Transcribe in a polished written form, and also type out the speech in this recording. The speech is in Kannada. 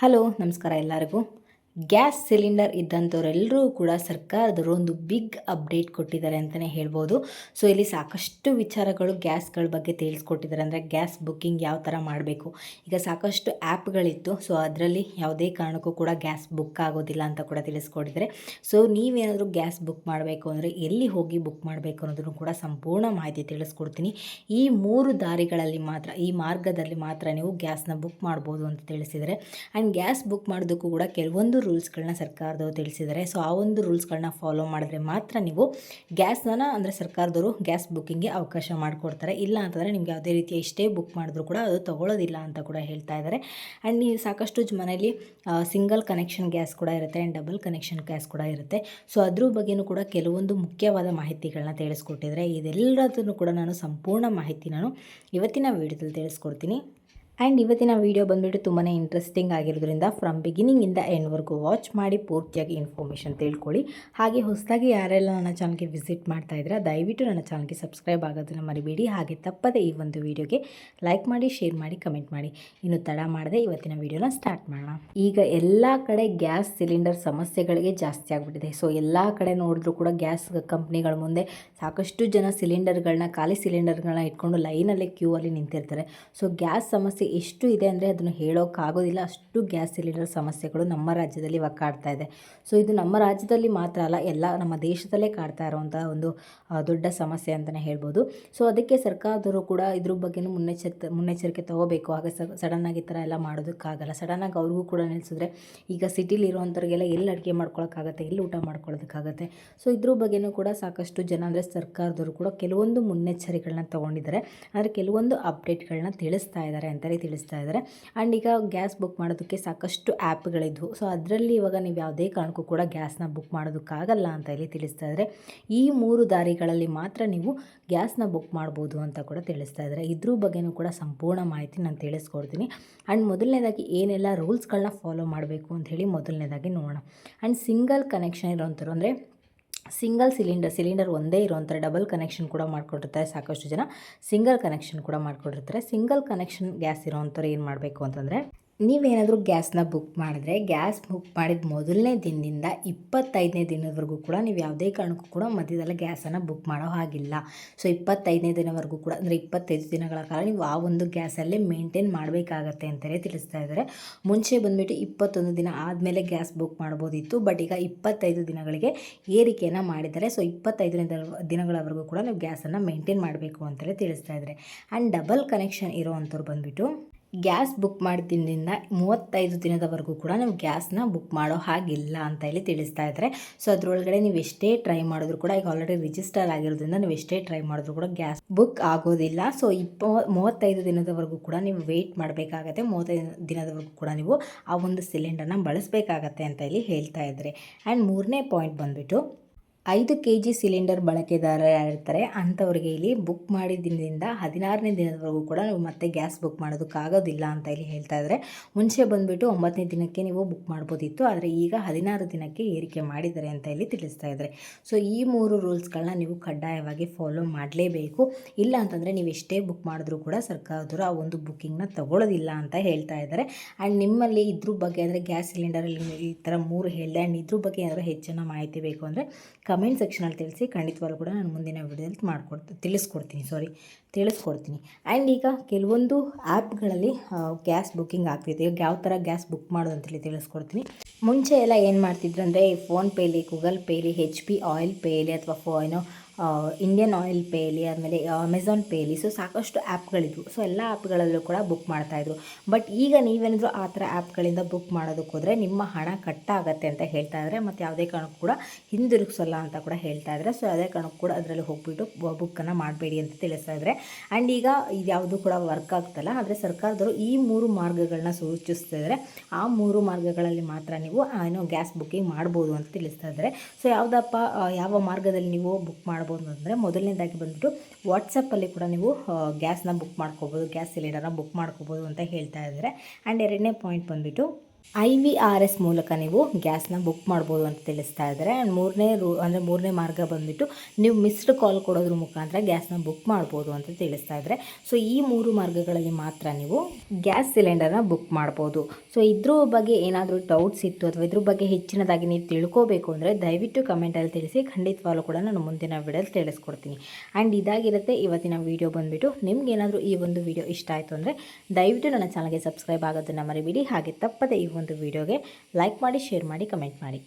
ಹಲೋ ನಮಸ್ಕಾರ ಎಲ್ಲರಿಗೂ. ಗ್ಯಾಸ್ ಸಿಲಿಂಡರ್ ಇದ್ದಂಥವರೆಲ್ಲರೂ ಕೂಡ ಸರ್ಕಾರದವರು ಒಂದು ಬಿಗ್ ಅಪ್ಡೇಟ್ ಕೊಟ್ಟಿದ್ದಾರೆ ಅಂತಲೇ ಹೇಳ್ಬೋದು. ಸೊ ಇಲ್ಲಿ ಸಾಕಷ್ಟು ವಿಚಾರಗಳು ಗ್ಯಾಸ್ಗಳ ಬಗ್ಗೆ ತಿಳಿಸ್ಕೊಟ್ಟಿದ್ದಾರೆ. ಅಂದರೆ ಗ್ಯಾಸ್ ಬುಕ್ಕಿಂಗ್ ಯಾವ ಥರ ಮಾಡಬೇಕು. ಈಗ ಸಾಕಷ್ಟು ಆ್ಯಪ್ಗಳಿತ್ತು, ಸೊ ಅದರಲ್ಲಿ ಯಾವುದೇ ಕಾರಣಕ್ಕೂ ಕೂಡ ಗ್ಯಾಸ್ ಬುಕ್ ಆಗೋದಿಲ್ಲ ಅಂತ ಕೂಡ ತಿಳಿಸ್ಕೊಟ್ಟಿದ್ದಾರೆ. ಸೊ ನೀವೇನಾದರೂ ಗ್ಯಾಸ್ ಬುಕ್ ಮಾಡಬೇಕು ಅಂದರೆ ಎಲ್ಲಿ ಹೋಗಿ ಬುಕ್ ಮಾಡಬೇಕು ಅನ್ನೋದನ್ನು ಕೂಡ ಸಂಪೂರ್ಣ ಮಾಹಿತಿ ತಿಳಿಸ್ಕೊಡ್ತೀನಿ. ಈ 3 ದಾರಿಗಳಲ್ಲಿ ಮಾತ್ರ, ಈ ಮಾರ್ಗದಲ್ಲಿ ಮಾತ್ರ ನೀವು ಗ್ಯಾಸ್ನ ಬುಕ್ ಮಾಡ್ಬೋದು ಅಂತ ತಿಳಿಸಿದ್ದಾರೆ. ಆ್ಯಂಡ್ ಗ್ಯಾಸ್ ಬುಕ್ ಮಾಡೋದಕ್ಕೂ ಕೂಡ ಕೆಲವೊಂದು ರೂಲ್ಸ್ಗಳನ್ನ ಸರ್ಕಾರದವರು ತಿಳಿಸಿದ್ದಾರೆ. ಸೊ ಆ ಒಂದು ರೂಲ್ಸ್ಗಳನ್ನ ಫಾಲೋ ಮಾಡಿದ್ರೆ ಮಾತ್ರ ನೀವು ಗ್ಯಾಸ್ನ ಅಂದರೆ ಸರ್ಕಾರದವರು ಗ್ಯಾಸ್ ಬುಕ್ಕಿಂಗ್ಗೆ ಅವಕಾಶ ಮಾಡಿಕೊಡ್ತಾರೆ. ಇಲ್ಲ ಅಂತಂದರೆ ನಿಮ್ಗೆ ಯಾವುದೇ ರೀತಿಯ ಎಷ್ಟೇ ಬುಕ್ ಮಾಡಿದ್ರು ಕೂಡ ಅದು ತೊಗೊಳ್ಳೋದಿಲ್ಲ ಅಂತ ಕೂಡ ಹೇಳ್ತಾ ಇದ್ದಾರೆ. ಆ್ಯಂಡ್ ನೀವು ಸಾಕಷ್ಟು ಮನೆಯಲ್ಲಿ ಸಿಂಗಲ್ ಕನೆಕ್ಷನ್ ಗ್ಯಾಸ್ ಕೂಡ ಇರುತ್ತೆ ಆ್ಯಂಡ್ ಡಬಲ್ ಕನೆಕ್ಷನ್ ಗ್ಯಾಸ್ ಕೂಡ ಇರುತ್ತೆ. ಸೊ ಅದ್ರ ಬಗ್ಗೆಯೂ ಕೂಡ ಕೆಲವೊಂದು ಮುಖ್ಯವಾದ ಮಾಹಿತಿಗಳನ್ನ ತಿಳಿಸ್ಕೊಟ್ಟಿದ್ದಾರೆ. ಇದೆಲ್ಲದನ್ನು ಕೂಡ ನಾನು ಸಂಪೂರ್ಣ ಮಾಹಿತಿ ನಾನು ಇವತ್ತಿನ ವಿಡಿಯೋದಲ್ಲಿ ತಿಳಿಸ್ಕೊಡ್ತೀನಿ. ಆ್ಯಂಡ್ ಇವತ್ತಿನ ವೀಡಿಯೋ ಬಂದುಬಿಟ್ಟು ತುಂಬಾ ಇಂಟ್ರೆಸ್ಟಿಂಗ್ ಆಗಿರೋದ್ರಿಂದ ಫ್ರಮ್ ಬಿಗಿನಿಂಗಿಂದ ಎಂಡ್ವರೆಗೂ ವಾಚ್ ಮಾಡಿ ಪೂರ್ತಿಯಾಗಿ ಇನ್ಫಾರ್ಮೇಷನ್ ತಿಳ್ಕೊಳ್ಳಿ. ಹಾಗೆ ಹೊಸದಾಗಿ ಯಾರೆಲ್ಲ ನನ್ನ ಚಾನಲ್ಗೆ ವಿಸಿಟ್ ಮಾಡ್ತಾ ಇದ್ದೀರಾ ದಯವಿಟ್ಟು ನನ್ನ ಚಾನಲ್ಗೆ ಸಬ್ಸ್ಕ್ರೈಬ್ ಆಗೋದನ್ನು ಮರಿಬೇಡಿ. ಹಾಗೆ ತಪ್ಪದೆ ಈ ಒಂದು ವೀಡಿಯೋಗೆ ಲೈಕ್ ಮಾಡಿ, ಶೇರ್ ಮಾಡಿ, ಕಮೆಂಟ್ ಮಾಡಿ. ಇನ್ನು ತಡ ಮಾಡದೆ ಇವತ್ತಿನ ವೀಡಿಯೋನ ಸ್ಟಾರ್ಟ್ ಮಾಡೋಣ. ಈಗ ಎಲ್ಲ ಕಡೆ ಗ್ಯಾಸ್ ಸಿಲಿಂಡರ್ ಸಮಸ್ಯೆಗಳಿಗೆ ಜಾಸ್ತಿ ಆಗಿಬಿಟ್ಟಿದೆ. ಸೊ ಎಲ್ಲ ಕಡೆ ನೋಡಿದ್ರೂ ಕೂಡ ಗ್ಯಾಸ್ ಕಂಪ್ನಿಗಳ ಮುಂದೆ ಸಾಕಷ್ಟು ಜನ ಸಿಲಿಂಡರ್ಗಳನ್ನ, ಖಾಲಿ ಸಿಲಿಂಡರ್ಗಳನ್ನ ಇಟ್ಕೊಂಡು ಲೈನಲ್ಲಿ ಕ್ಯೂ ಅಲ್ಲಿ ನಿಂತಿರ್ತಾರೆ. ಸೊ ಗ್ಯಾಸ್ ಸಮಸ್ಯೆ ಎಷ್ಟು ಇದೆ ಅಂದರೆ ಅದನ್ನು ಹೇಳೋಕ್ಕಾಗೋದಿಲ್ಲ. ಅಷ್ಟು ಗ್ಯಾಸ್ ಸಿಲಿಂಡರ್ ಸಮಸ್ಯೆಗಳು ನಮ್ಮ ರಾಜ್ಯದಲ್ಲಿ ಇವಾಗ ಕಾಡ್ತಾ ಇದೆ. ಸೊ ಇದು ನಮ್ಮ ರಾಜ್ಯದಲ್ಲಿ ಮಾತ್ರ ಅಲ್ಲ, ಎಲ್ಲ ನಮ್ಮ ದೇಶದಲ್ಲೇ ಕಾಡ್ತಾ ಇರೋವಂಥ ಒಂದು ದೊಡ್ಡ ಸಮಸ್ಯೆ ಅಂತಲೇ ಹೇಳ್ಬೋದು. ಸೊ ಅದಕ್ಕೆ ಸರ್ಕಾರದವರು ಕೂಡ ಇದ್ರ ಬಗ್ಗೆನೂ ಮುನ್ನೆಚ್ಚರಿಕೆ ತೊಗೋಬೇಕು. ಹಾಗೆ ಸಡನ್ನಾಗಿ ಈ ಥರ ಎಲ್ಲ ಮಾಡೋದಕ್ಕಾಗಲ್ಲ. ಸಡನ್ನಾಗಿ ಅವ್ರಿಗೂ ಕೂಡ ನಿಲ್ಲಿಸಿದ್ರೆ ಈಗ ಸಿಟಿಲಿ ಇರೋವಂಥವ್ರಿಗೆಲ್ಲ ಎಲ್ಲಿ ಅಡುಗೆ ಮಾಡ್ಕೊಳಕ್ಕಾಗತ್ತೆ, ಎಲ್ಲಿ ಊಟ ಮಾಡ್ಕೊಳ್ಳೋದಕ್ಕಾಗತ್ತೆ. ಸೊ ಇದ್ರ ಬಗ್ಗೆನೂ ಕೂಡ ಸಾಕಷ್ಟು ಜನ ಅಂದರೆ ಸರ್ಕಾರದವರು ಕೂಡ ಕೆಲವೊಂದು ಮುನ್ನೆಚ್ಚರಿಕೆಗಳನ್ನ ತೊಗೊಂಡಿದ್ದಾರೆ. ಅಂದರೆ ಕೆಲವೊಂದು ಅಪ್ಡೇಟ್ಗಳನ್ನ ತಿಳಿಸ್ತಾ ಇದ್ದಾರೆ ಅಂತಲೇ ತಿಳಿಸ್ತಾ ಇದ್ದಾರೆ. ಆ್ಯಂಡ್ ಈಗ ಗ್ಯಾಸ್ ಬುಕ್ ಮಾಡೋದಕ್ಕೆ ಸಾಕಷ್ಟು ಆ್ಯಪ್ಗಳಿದ್ವು. ಸೊ ಅದರಲ್ಲಿ ಇವಾಗ ನೀವು ಯಾವುದೇ ಕಾರಣಕ್ಕೂ ಕೂಡ ಗ್ಯಾಸ್ನ ಬುಕ್ ಮಾಡೋದಕ್ಕಾಗಲ್ಲ ಅಂತ ಇಲ್ಲಿ ತಿಳಿಸ್ತಾ ಇದ್ದಾರೆ. ಈ 3 ದಾರಿಗಳಲ್ಲಿ ಮಾತ್ರ ನೀವು ಗ್ಯಾಸ್ನ ಬುಕ್ ಮಾಡ್ಬೋದು ಅಂತ ಕೂಡ ತಿಳಿಸ್ತಾ ಇದ್ದಾರೆ. ಇದ್ರ ಬಗ್ಗೆನೂ ಕೂಡ ಸಂಪೂರ್ಣ ಮಾಹಿತಿ ನಾನು ತಿಳಿಸ್ಕೊಡ್ತೀನಿ. ಆ್ಯಂಡ್ ಮೊದಲನೇದಾಗಿ ಏನೆಲ್ಲ ರೂಲ್ಸ್ಗಳನ್ನ ಫಾಲೋ ಮಾಡಬೇಕು ಅಂತ ಹೇಳಿ ಮೊದಲನೇದಾಗಿ ನೋಡೋಣ. ಆ್ಯಂಡ್ ಸಿಂಗಲ್ ಕನೆಕ್ಷನ್ ಇರೋಂಥವ್ರು ಅಂದರೆ ಸಿಂಗಲ್ ಸಿಲಿಂಡರ್ ಒಂದೇ ಇರೋಂಥ ಡಬಲ್ ಕನೆಕ್ಷನ್ ಕೂಡ ಮಾಡ್ಕೊಂಡಿರ್ತಾರೆ. ಸಾಕಷ್ಟು ಜನ ಸಿಂಗಲ್ ಕನೆಕ್ಷನ್ ಕೂಡ ಮಾಡ್ಕೊಂಡಿರ್ತಾರೆ. ಸಿಂಗಲ್ ಕನೆಕ್ಷನ್ ಗ್ಯಾಸ್ ಇರೋವಂಥವ್ರು ಏನು ಮಾಡಬೇಕು ಅಂತಂದರೆ, ನೀವೇನಾದರೂ ಗ್ಯಾಸ್ನ ಬುಕ್ ಮಾಡಿದ್ರೆ ಗ್ಯಾಸ್ ಬುಕ್ ಮಾಡಿದ ಮೊದಲನೇ ದಿನದಿಂದ 25ನೇ ದಿನದವರೆಗೂ ಕೂಡ ನೀವು ಯಾವುದೇ ಕಾರಣಕ್ಕೂ ಕೂಡ ಮಧ್ಯದಲ್ಲಿ ಗ್ಯಾಸನ್ನು ಬುಕ್ ಮಾಡೋ ಹಾಗಿಲ್ಲ. ಸೊ 25ನೇ ದಿನವರೆಗೂ ಕೂಡ ಅಂದರೆ 25 ದಿನಗಳ ಕಾಲ ನೀವು ಆ ಒಂದು ಗ್ಯಾಸಲ್ಲೇ ಮೇಂಟೈನ್ ಮಾಡಬೇಕಾಗತ್ತೆ ಅಂತಲೇ ತಿಳಿಸ್ತಾ ಇದ್ದಾರೆ. ಮುಂಚೆ ಬಂದುಬಿಟ್ಟು 21 ದಿನ ಆದಮೇಲೆ ಗ್ಯಾಸ್ ಬುಕ್ ಮಾಡ್ಬೋದಿತ್ತು. ಬಟ್ ಈಗ 25 ದಿನಗಳಿಗೆ ಏರಿಕೆಯನ್ನು ಮಾಡಿದ್ದಾರೆ. ಸೊ 25ನೇ ದಿನಗಳವರೆಗೂ ಕೂಡ ನೀವು ಗ್ಯಾಸನ್ನು ಮೇಂಟೈನ್ ಮಾಡಬೇಕು ಅಂತಲೇ ತಿಳಿಸ್ತಾ ಇದ್ದಾರೆ. ಆ್ಯಂಡ್ ಡಬಲ್ ಕನೆಕ್ಷನ್ ಇರೋವಂಥವ್ರು ಬಂದುಬಿಟ್ಟು ಗ್ಯಾಸ್ ಬುಕ್ ಮಾಡಿದ ದಿನದಿಂದ 35 ದಿನದವರೆಗೂ ಕೂಡ ನೀವು ಗ್ಯಾಸ್ನ ಬುಕ್ ಮಾಡೋ ಹಾಗಿಲ್ಲ ಅಂತ ಹೇಳಿ ತಿಳಿಸ್ತಾ ಇದ್ದಾರೆ. ಸೊ ಅದರೊಳಗಡೆ ನೀವು ಎಷ್ಟೇ ಟ್ರೈ ಮಾಡಿದ್ರು ಕೂಡ ಈಗ ಆಲ್ರೆಡಿ ರಿಜಿಸ್ಟರ್ ಆಗಿರೋದ್ರಿಂದ ನೀವು ಎಷ್ಟೇ ಟ್ರೈ ಮಾಡಿದ್ರು ಕೂಡ ಗ್ಯಾಸ್ ಬುಕ್ ಆಗೋದಿಲ್ಲ. ಸೊ 35 ದಿನದವರೆಗೂ ಕೂಡ ನೀವು ವೆಯ್ಟ್ ಮಾಡಬೇಕಾಗತ್ತೆ. 35 ದಿನದವರೆಗೂ ಕೂಡ ನೀವು ಆ ಒಂದು ಸಿಲಿಂಡರ್ನ ಬಳಸಬೇಕಾಗತ್ತೆ ಅಂತ ಇಲ್ಲಿ ಹೇಳ್ತಾ ಇದ್ದಾರೆ. ಆ್ಯಂಡ್ 3ನೇ ಪಾಯಿಂಟ್ ಬಂದುಬಿಟ್ಟು 5 kg ಸಿಲಿಂಡರ್ ಬಳಕೆದಾರರು ಯಾರಿರ್ತಾರೆ ಅಂಥವ್ರಿಗೆ ಇಲ್ಲಿ ಬುಕ್ ಮಾಡಿದ ದಿನದಿಂದ 16ನೇ ದಿನದವರೆಗೂ ಕೂಡ ನೀವು ಮತ್ತೆ ಗ್ಯಾಸ್ ಬುಕ್ ಮಾಡೋದಕ್ಕಾಗೋದಿಲ್ಲ ಅಂತ ಇಲ್ಲಿ ಹೇಳ್ತಾ ಇದ್ದಾರೆ. ಮುಂಚೆ ಬಂದುಬಿಟ್ಟು 9ನೇ ದಿನಕ್ಕೆ ನೀವು ಬುಕ್ ಮಾಡ್ಬೋದಿತ್ತು, ಆದರೆ ಈಗ 16 ದಿನಕ್ಕೆ ಏರಿಕೆ ಮಾಡಿದ್ದಾರೆ ಅಂತ ಇಲ್ಲಿ ತಿಳಿಸ್ತಾ ಇದ್ದಾರೆ. ಸೊ ಈ 3 ರೂಲ್ಸ್ಗಳನ್ನ ನೀವು ಕಡ್ಡಾಯವಾಗಿ ಫಾಲೋ ಮಾಡಲೇಬೇಕು. ಇಲ್ಲ ಅಂತಂದರೆ ನೀವು ಎಷ್ಟೇ ಬುಕ್ ಮಾಡಿದ್ರೂ ಕೂಡ ಸರ್ಕಾರದವರು ಆ ಒಂದು ಬುಕ್ಕಿಂಗ್ನ ತಗೊಳ್ಳೋದಿಲ್ಲ ಅಂತ ಹೇಳ್ತಾ ಇದ್ದಾರೆ. ಆ್ಯಂಡ್ ನಿಮ್ಮಲ್ಲಿ ಇದ್ರ ಬಗ್ಗೆ ಅಂದರೆ ಗ್ಯಾಸ್ ಸಿಲಿಂಡರಲ್ಲಿ ಈ ಥರ 3 ಹೇಳಿದೆ. ಆ್ಯಂಡ್ ಇದ್ರ ಬಗ್ಗೆ ಏನಾದರೂ ಹೆಚ್ಚಿನ ಮಾಹಿತಿ ಬೇಕು ಅಂದರೆ ಕಮೆಂಟ್ ಸೆಕ್ಷನಲ್ಲಿ ತಿಳಿಸಿ. ಖಂಡಿತವಾಗ್ಲೂ ಕೂಡ ನಾನು ಮುಂದಿನ ವಿಡಿಯೋದಲ್ಲಿ ತಿಳಿಸ್ಕೊಡ್ತೀನಿ. ಆ್ಯಂಡ್ ಈಗ ಕೆಲವೊಂದು ಆ್ಯಪ್ಗಳಲ್ಲಿ ಗ್ಯಾಸ್ ಬುಕ್ಕಿಂಗ್ ಆಗ್ತಿದೆ. ಈಗ ಯಾವ ಥರ ಗ್ಯಾಸ್ ಬುಕ್ ಮಾಡೋದು ಅಂತೇಳಿ ತಿಳಿಸ್ಕೊಡ್ತೀನಿ. ಮುಂಚೆ ಎಲ್ಲ ಏನು ಮಾಡ್ತಿದ್ರು ಅಂದರೆ ಫೋನ್ಪೇಲಿ, ಗೂಗಲ್ ಪೇಲಿ, HP ಆಯಿಲ್ ಪೇಲಿ ಅಥವಾ ಇಂಡಿಯನ್ ಆಯಿಲ್ ಪೇಲಿ, ಆಮೇಲೆ ಅಮೆಝಾನ್ ಪೇಲಿ, ಸೊ ಸಾಕಷ್ಟು ಆ್ಯಪ್ಗಳಿದ್ವು. ಸೊ ಎಲ್ಲ ಆ್ಯಪ್ಗಳಲ್ಲೂ ಕೂಡ ಬುಕ್ ಮಾಡ್ತಾಯಿದ್ರು. ಬಟ್ ಈಗ ನೀವೇನಾದರೂ ಆ ಥರ ಆ್ಯಪ್ಗಳಿಂದ ಬುಕ್ ಮಾಡೋದಕ್ಕೆ ಹೋದರೆ ನಿಮ್ಮ ಹಣ ಕಟ್ಟಾಗತ್ತೆ ಅಂತ ಹೇಳ್ತಾ ಇದ್ದಾರೆ. ಮತ್ತು ಯಾವುದೇ ಕಾರಣಕ್ಕೂ ಕೂಡ ಹಿಂದಿರುಗಿಸಲ್ಲ ಅಂತ ಕೂಡ ಹೇಳ್ತಾ ಇದ್ದಾರೆ. ಸೊ ಯಾವುದೇ ಕಾರಣಕ್ಕೂ ಕೂಡ ಅದರಲ್ಲಿ ಹೋಗ್ಬಿಟ್ಟು ಬುಕ್ಕನ್ನು ಮಾಡಬೇಡಿ ಅಂತ ತಿಳಿಸ್ತಾ ಇದ್ದಾರೆ. ಆ್ಯಂಡ್ ಈಗ ಇದು ಯಾವುದೂ ಕೂಡ ವರ್ಕ್ ಆಗ್ತಲ್ಲ, ಆದರೆ ಸರ್ಕಾರದವರು ಈ 3 ಮಾರ್ಗಗಳನ್ನ ಸೂಚಿಸ್ತಿದ್ದಾರೆ. ಆ 3 ಮಾರ್ಗಗಳಲ್ಲಿ ಮಾತ್ರ ನೀವು ಗ್ಯಾಸ್ ಬುಕ್ಕಿಂಗ್ ಮಾಡ್ಬೋದು ಅಂತ ತಿಳಿಸ್ತಾ ಇದ್ದಾರೆ. ಸೊ ಯಾವ ಮಾರ್ಗದಲ್ಲಿ ನೀವು ಬುಕ್ ಮಾಡ್ಬೋದು ಅಂದರೆ, ಮೊದಲನೇದಾಗಿ ಬಂದುಬಿಟ್ಟು ವಾಟ್ಸಪ್ಪಲ್ಲಿ ಕೂಡ ನೀವು ಗ್ಯಾಸ್ನ ಬುಕ್ ಮಾಡ್ಕೋಬೋದು, ಗ್ಯಾಸ್ ಸಿಲಿಂಡರ್ನ ಬುಕ್ ಮಾಡ್ಕೋಬೋದು ಅಂತ ಹೇಳ್ತಾ ಇದ್ದಾರೆ. ಆ್ಯಂಡ್ 2ನೇ ಪಾಯಿಂಟ್ ಬಂದುಬಿಟ್ಟು IVRS ಮೂಲಕ ನೀವು ಗ್ಯಾಸ್ನ ಬುಕ್ ಮಾಡ್ಬೋದು ಅಂತ ತಿಳಿಸ್ತಾ ಇದ್ದಾರೆ. ಆ್ಯಂಡ್ ಮೂರನೇ ಮಾರ್ಗ ಬಂದುಬಿಟ್ಟು ನೀವು ಮಿಸ್ಡ್ ಕಾಲ್ ಕೊಡೋದ್ರ ಮುಖಾಂತರ ಗ್ಯಾಸ್ನ ಬುಕ್ ಮಾಡ್ಬೋದು ಅಂತ ತಿಳಿಸ್ತಾ ಇದ್ದಾರೆ. ಸೊ ಈ 3 ಮಾರ್ಗಗಳಲ್ಲಿ ಮಾತ್ರ ನೀವು ಗ್ಯಾಸ್ ಸಿಲಿಂಡರ್ನ ಬುಕ್ ಮಾಡ್ಬೋದು. ಸೊ ಇದ್ರ ಬಗ್ಗೆ ಏನಾದರೂ ಡೌಟ್ಸ್ ಇತ್ತು ಅಥವಾ ಇದ್ರ ಬಗ್ಗೆ ಹೆಚ್ಚಿನದಾಗಿ ನೀವು ತಿಳ್ಕೋಬೇಕು ಅಂದರೆ ದಯವಿಟ್ಟು ಕಮೆಂಟಲ್ಲಿ ತಿಳಿಸಿ. ಖಂಡಿತವಾಗ್ಲೂ ಕೂಡ ನಾನು ಮುಂದಿನ ವಿಡಿಯೋದಲ್ಲಿ ತಿಳಿಸ್ಕೊಡ್ತೀನಿ. ಆ್ಯಂಡ್ ಇದಾಗಿರುತ್ತೆ ಇವತ್ತಿನ ವಿಡಿಯೋ ಬಂದುಬಿಟ್ಟು. ನಿಮ್ಗೆ ಏನಾದರೂ ಈ ಒಂದು ವಿಡಿಯೋ ಇಷ್ಟ ಆಯಿತು ಅಂದರೆ ದಯವಿಟ್ಟು ನನ್ನ ಚಾನಲ್ಗೆ ಸಬ್ಸ್ಕ್ರೈಬ್ ಆಗೋದನ್ನು ಮರಿಬೇಡಿ. ಹಾಗೆ ತಪ್ಪದೆ ಈ ಒಂದು ವಿಡಿಯೋಗೆ ಲೈಕ್ ಮಾಡಿ, ಶೇರ್ ಮಾಡಿ, ಕಮೆಂಟ್ ಮಾಡಿ.